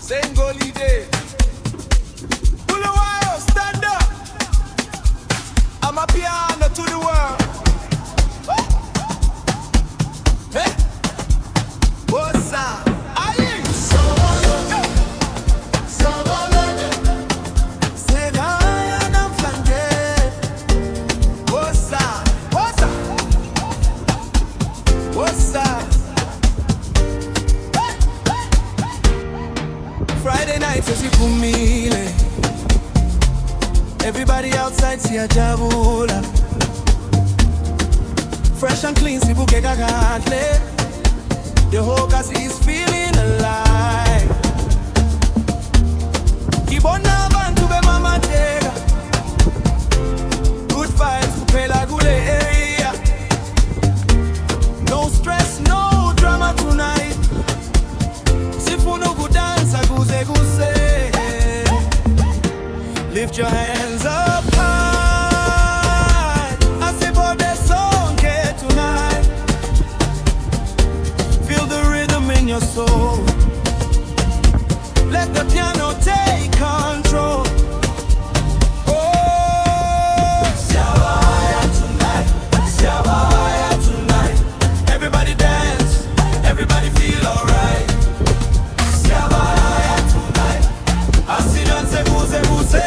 Zein Golide. Siyavaya, stand up. I'm a piano to the world. Hey, what's up? Friday night sesiphumile, everybody outside siyajabula, fresh and clean sibukeka kahle, the whole cast is feeling alive. Ibona abantu bemamateka, good vibes kuphela kule area, no stress, no drama tonight. Lift your hands up high. I say for the song here tonight. Feel the rhythm in your soul. Let the piano take control. Oh, Siyavaya tonight, Siyavaya tonight. Everybody dance, everybody feel alright. Siyavaya tonight. I see dance, booze, booze.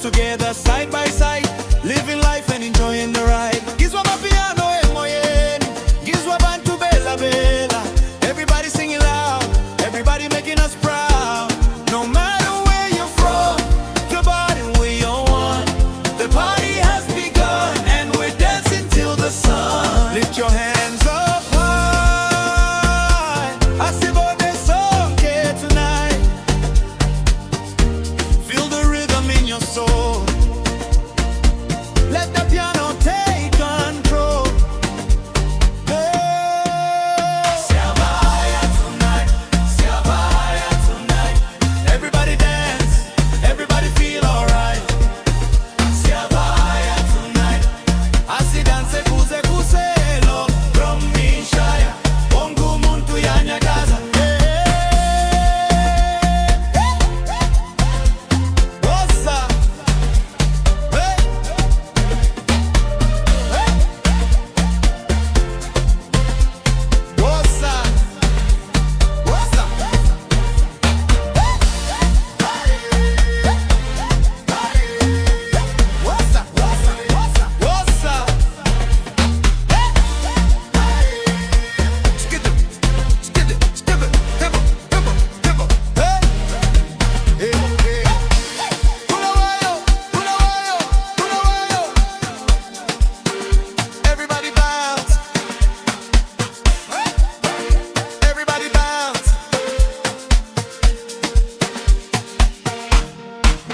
Together side by side, living life and enjoying the ride. Gizwa mapiano emoyeni, gizwa bantu bella bella. Everybody singing loud, everybody making us proud. No matter where you're from, the body we are one. The party has begun and we're dancing till the sun. Lift your hands up high. I see what there's song here tonight. Feel the rhythm in your soul. Let the piano take control. Hey. Siyavaya tonight, Siyavaya tonight. Everybody dance, everybody feel alright. Siyavaya tonight. Asi dance kuze kuselo, romishaya, bongo muntu yanyagaza. What's up?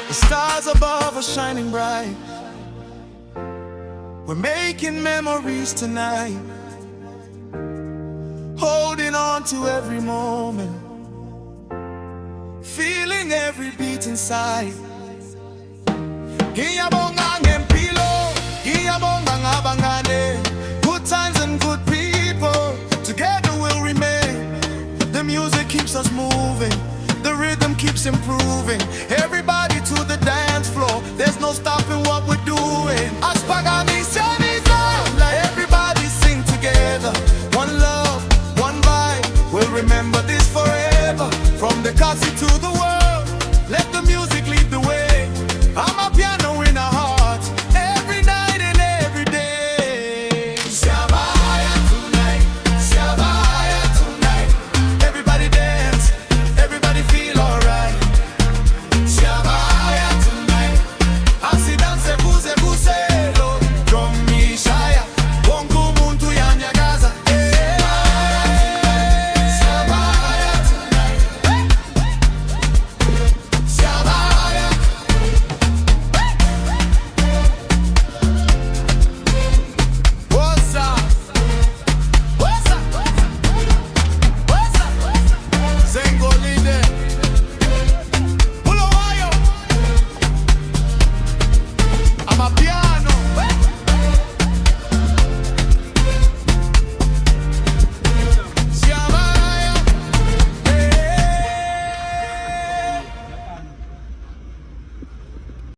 The stars above are shining bright. We're making memories tonight, holding on to every moment, feeling every beat inside. Ngiyabonga ngempilo, ngiyabonga ngabangane. Good times and good people, together we'll remain. The music keeps us moving, the rhythm keeps improving. Everybody